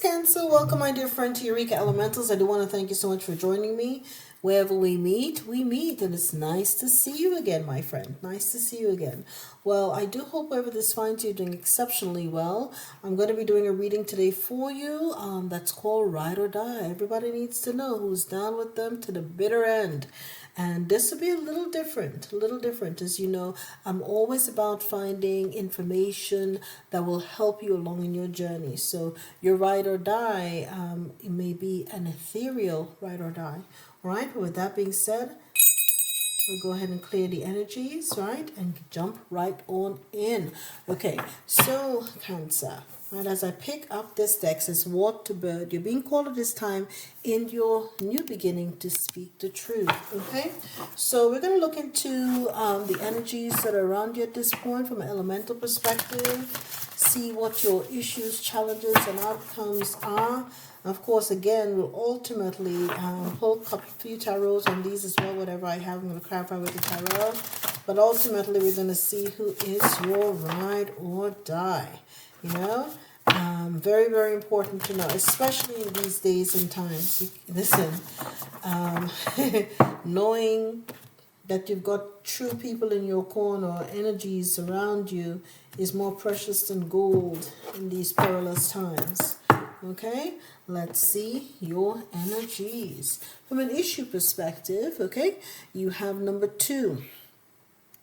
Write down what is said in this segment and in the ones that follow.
Cancer. Welcome, my dear friend, to Eureka Elementals. I do want to thank you so much for joining me. Wherever we meet, and it's nice to see you again, my friend. Nice to see you again. Well, I do hope wherever this finds you, doing exceptionally well. I'm going to be doing a reading today for you that's called Ride or Die. Everybody needs to know who's down with them to the bitter end. And this will be a little different. As you know, I'm always about finding information that will help you along in your journey. So your ride or die, it may be an ethereal ride or die. All right, with that being said, we'll go ahead and clear the energies, right? And jump right on in. Okay, so Cancer. Right, as I pick up this deck, says Water Bird, you're being called at this time in your new beginning to speak the truth. Okay, so we're going to look into the energies that are around you at this point from an elemental perspective, see what your issues, challenges, and outcomes are. Of course, again, we'll ultimately pull a few tarots on these as well, whatever I have. I'm going to clarify with the tarot. But ultimately, we're going to see who is your ride or die. You know, very, very important to know, especially in these days and times. Listen, knowing that you've got true people in your corner or energies around you is more precious than gold in these perilous times. Okay, let's see your energies. From an issue perspective, okay, you have number 2.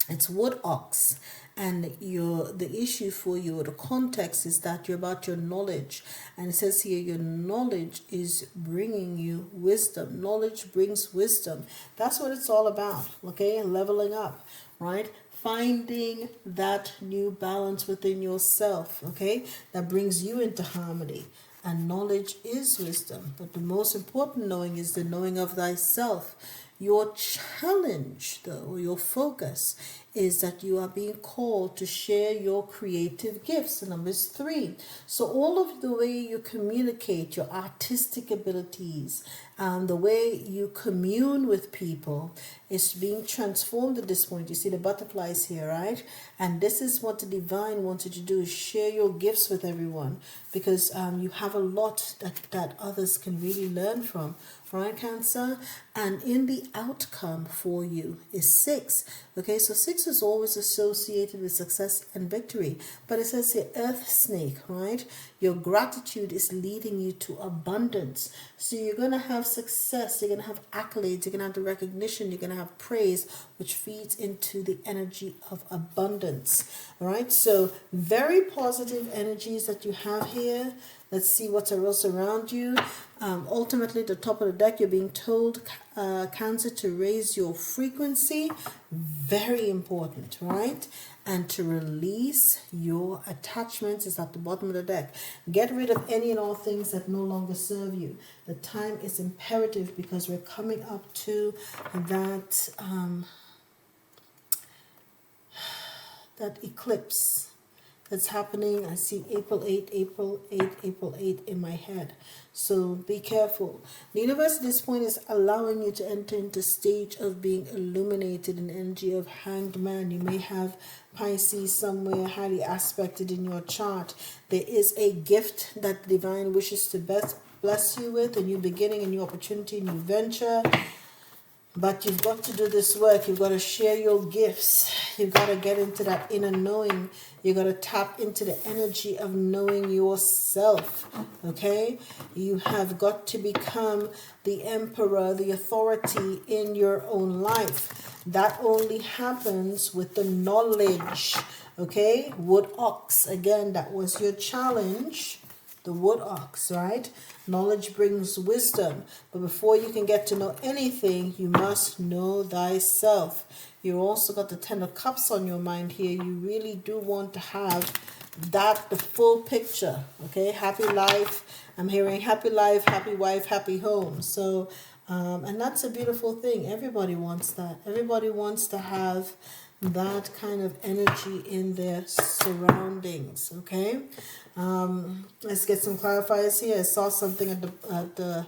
It's wood ox, and the issue for you, the context is that you're about your knowledge, and it says here your knowledge is bringing you wisdom. Knowledge brings wisdom. That's what it's all about. Okay, leveling up, right? Finding that new balance within yourself. Okay, that brings you into harmony. And knowledge is wisdom, but the most important knowing is the knowing of thyself. Your challenge, though, or your focus, is that you are being called to share your creative gifts. And number 3. So all of the way you communicate, your artistic abilities, the way you commune with people is being transformed at this point. You see the butterflies here, right? And this is what the divine wants you to do, is share your gifts with everyone, because you have a lot that others can really learn from. Right, Cancer? And in the outcome for you is 6. Okay, so 6 is always associated with success and victory. But it says here, earth snake, right? Your gratitude is leading you to abundance. So you're going to have success, you're going to have accolades, you're going to have the recognition, you're going to have praise, which feeds into the energy of abundance. All right, so very positive energies that you have here. Let's see what's else around you. Ultimately, at the top of the deck, you're being told, Cancer, to raise your frequency. Very important, right? And to release your attachments is at the bottom of the deck. Get rid of any and all things that no longer serve you. The time is imperative because we're coming up to that, that eclipse that's happening. I see April 8 in my head. So be careful. The universe at this point is allowing you to enter into stage of being illuminated in energy of Hanged Man. You may have Pisces somewhere highly aspected in your chart. There is a gift that the divine wishes to bless you with, a new beginning, a new opportunity, a new venture. But you've got to do this work. You've got to share your gifts. You've got to get into that inner knowing. You've got to tap into the energy of knowing yourself. Okay? You have got to become the emperor, the authority in your own life. That only happens with the knowledge. Okay? Wood ox. Again, that was your challenge. The wood ox, right? Knowledge brings wisdom. But before you can get to know anything, you must know thyself. You also got the 10 of Cups on your mind here. You really do want to have that, the full picture. Okay? Happy life. I'm hearing happy life, happy wife, happy home. So, and that's a beautiful thing. Everybody wants that. Everybody wants to have that kind of energy in their surroundings. Okay? Let's get some clarifiers here. I saw something at the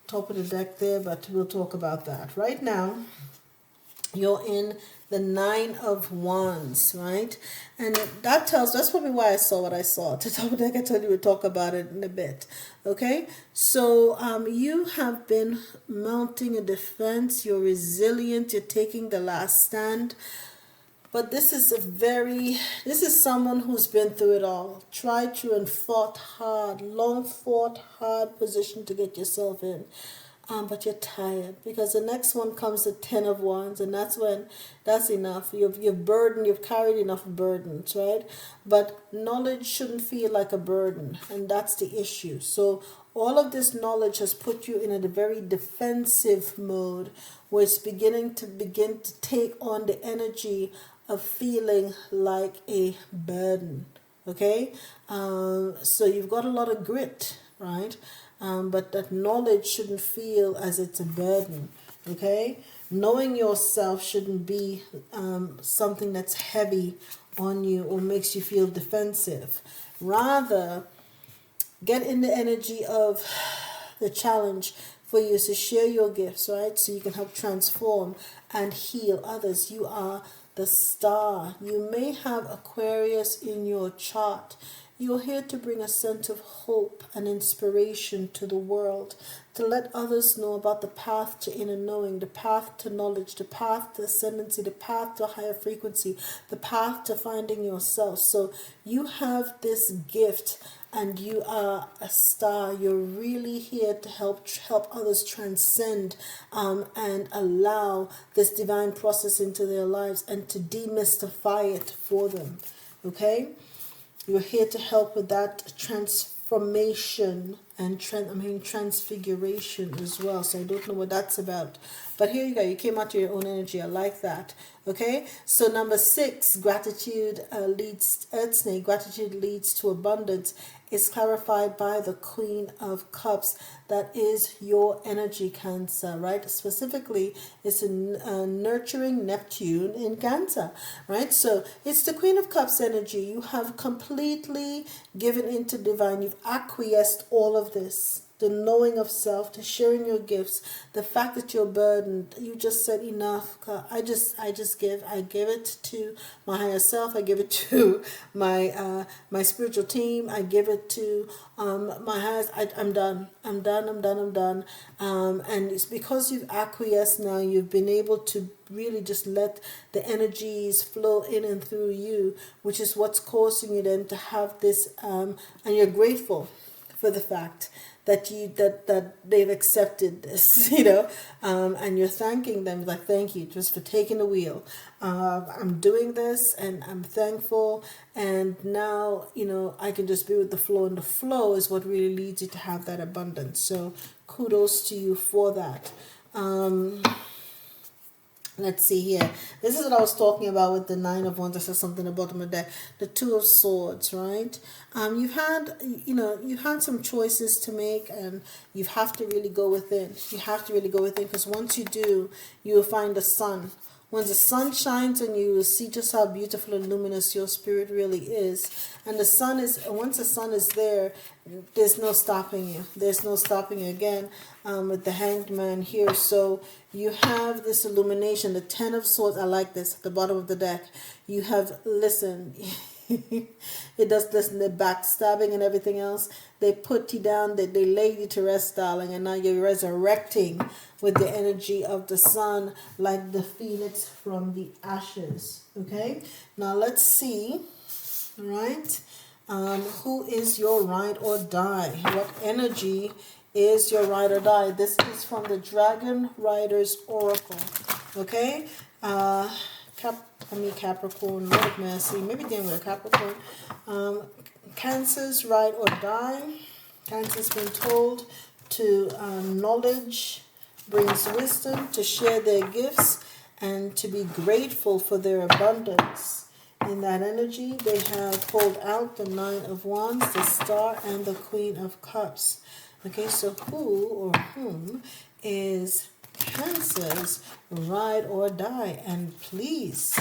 top of the deck there, but we'll talk about that. Right now, You're in the Nine of Wands, right? And that's probably why I saw what I saw. Like I told you, we'll talk about it in a bit. Okay? So you have been mounting a defense. You're resilient. You're taking the last stand. But this is someone who's been through it all, tried through and fought hard, long fought hard position to get yourself in. But you're tired because the next one comes the Ten of Wands, and that's enough. You've carried enough burdens, right? But knowledge shouldn't feel like a burden, and that's the issue. So all of this knowledge has put you in a very defensive mode, where it's begin to take on the energy of feeling like a burden. Okay, so you've got a lot of grit, right? But that knowledge shouldn't feel as it's a burden. Okay, knowing yourself shouldn't be something that's heavy on you or makes you feel defensive. Rather, get in the energy of the challenge for you to share your gifts, right? So you can help transform and heal others. You are the star. You may have Aquarius in your chart. You're here to bring a sense of hope and inspiration to the world, to let others know about the path to inner knowing, the path to knowledge, the path to ascendancy, the path to higher frequency, the path to finding yourself. So you have this gift and you are a star. You're really here to help others transcend and allow this divine process into their lives and to demystify it for them. Okay? You're here to help with that transformation and transfiguration as well. So I don't know what that's about. But here you go. You came out to your own energy. I like that. Okay. So number 6, gratitude leads, Earth Snake, gratitude leads to abundance, is clarified by the Queen of Cups. That is your energy, Cancer, right? Specifically, it's a nurturing Neptune in Cancer, right? So it's the Queen of Cups energy. You have completely given into divine. You've acquiesced all of this. The knowing of self, the sharing your gifts, the fact that you're burdened. You just said enough. I just give. I give it to my higher self. I give it to my spiritual team. I give it to my highest. I'm done. I'm done. And it's because you've acquiesced now. You've been able to really just let the energies flow in and through you, which is what's causing you then to have this. And you're grateful for the fact that they've accepted this, and you're thanking them, like, thank you just for taking the wheel. I'm doing this and I'm thankful, and now I can just be with the flow, and the flow is what really leads you to have that abundance. So kudos to you for that. Let's see here. This is what I was talking about with the Nine of Wands. I said something about the deck. The Two of Swords, right? You've had some choices to make, and you have to really go within. You have to really go within, because once you do, you will find the sun. When the sun shines on you, you will see just how beautiful and luminous your spirit really is. And once the sun is there, there's no stopping you. There's no stopping you again with the Hanged Man here. So you have this illumination, the Ten of Swords. I like this at the bottom of the deck. You have, listen, it does this, the backstabbing and everything else. They put you down, they lay you to rest, darling, and now you're resurrecting with the energy of the sun, like the phoenix from the ashes. Okay, now let's see, all right, who is your ride or die? What energy is your ride or die? This is from the Dragon Riders Oracle. Okay, Capricorn, Lord of Mercy, maybe dealing with a Capricorn. Cancer's ride or die. Cancer's been told to knowledge brings wisdom, to share their gifts, and to be grateful for their abundance. In that energy, they have pulled out the Nine of Wands, the Star, and the Queen of Cups. Okay, so who or whom is Cancer's ride or die? And please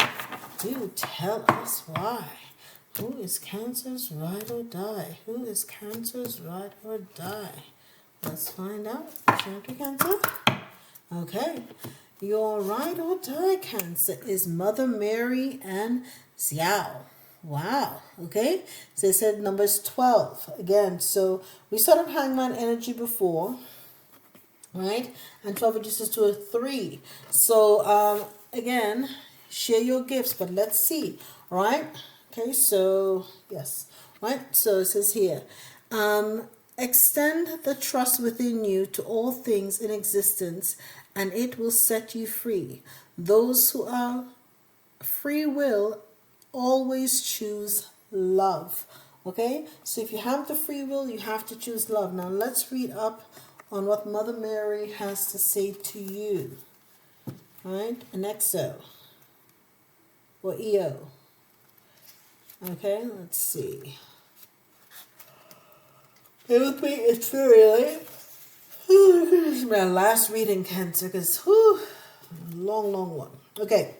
do tell us why. Who is Cancer's ride or die? Who is Cancer's ride or die? Let's find out. Cancer. Okay. Your ride or die, Cancer, is Mother Mary and Xiao. Wow. Okay. So it said numbers 12 again. So we started Hangman energy before, right? And 12 reduces to a 3. So again, share your gifts, but let's see. All right. Okay. So yes. Right. So it says here, extend the trust within you to all things in existence, and it will set you free. Those who are free will always choose love. Okay, so if you have the free will, you have to choose love. Now let's read up on what Mother Mary has to say to you. Right, an exo or EO. Okay, let's see. It would be, it's very late. This is my last reading, Cancer, because long one. Okay.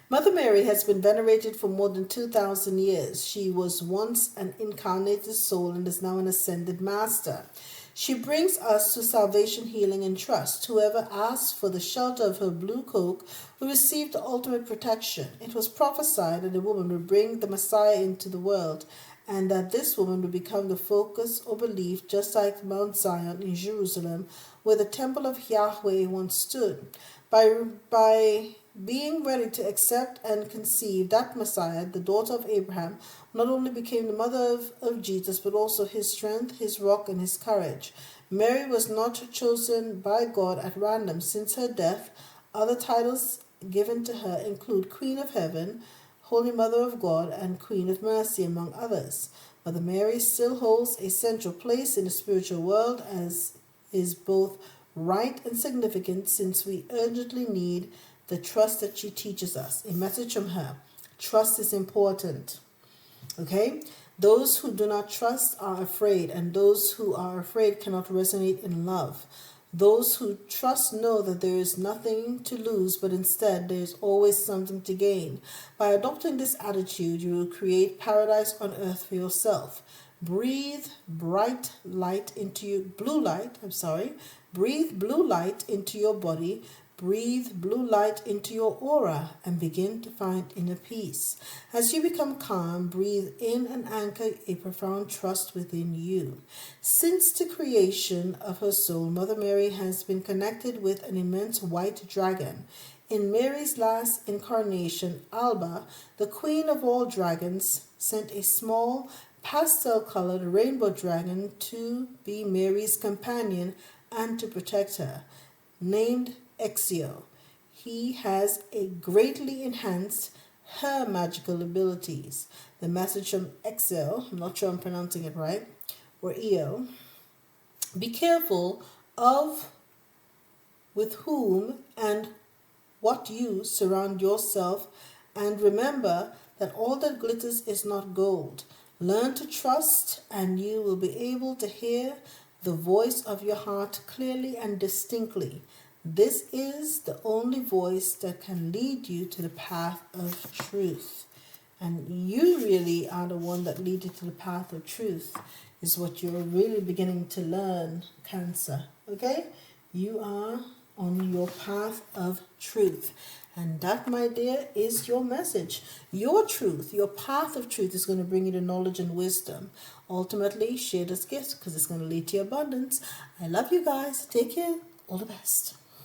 Mother Mary has been venerated for more than 2,000 years. She was once an incarnated soul and is now an ascended master. She brings us to salvation, healing, and trust. Whoever asks for the shelter of her blue cloak will receive the ultimate protection. It was prophesied that a woman would bring the Messiah into the world, and that this woman would become the focus or belief, just like Mount Zion in Jerusalem, where the temple of Yahweh once stood. By being ready to accept and conceive that Messiah, the daughter of Abraham, not only became the mother of Jesus, but also his strength, his rock, and his courage. Mary was not chosen by God at random. Since her death, other titles given to her include Queen of Heaven, Holy Mother of God, and Queen of Mercy, among others. Mother Mary still holds a central place in the spiritual world, as is both right and significant, since we urgently need the trust that she teaches us. A message from her. Trust is important. Okay? Those who do not trust are afraid, and those who are afraid cannot resonate in love. Those who trust know that there is nothing to lose, but instead there is always something to gain. By adopting this attitude, you will create paradise on earth for yourself. Breathe bright light into you, Breathe blue light into your body. Breathe blue light into your aura and begin to find inner peace. As you become calm, breathe in and anchor a profound trust within you. Since the creation of her soul, Mother Mary has been connected with an immense white dragon. In Mary's last incarnation, Alba, the queen of all dragons, sent a small pastel-colored rainbow dragon to be Mary's companion and to protect her, named Exio. He has greatly enhanced her magical abilities. The message from Exio, I'm not sure I'm pronouncing it right, or Eo. Be careful of with whom and what you surround yourself, and remember that all that glitters is not gold. Learn to trust, and you will be able to hear the voice of your heart clearly and distinctly. This is the only voice that can lead you to the path of truth. And you really are the one that leads you to the path of truth, is what you're really beginning to learn, Cancer. Okay? You are on your path of truth. And that, my dear, is your message. Your truth, your path of truth is going to bring you to knowledge and wisdom. Ultimately, share this gift because it's going to lead to abundance. I love you guys. Take care. All the best.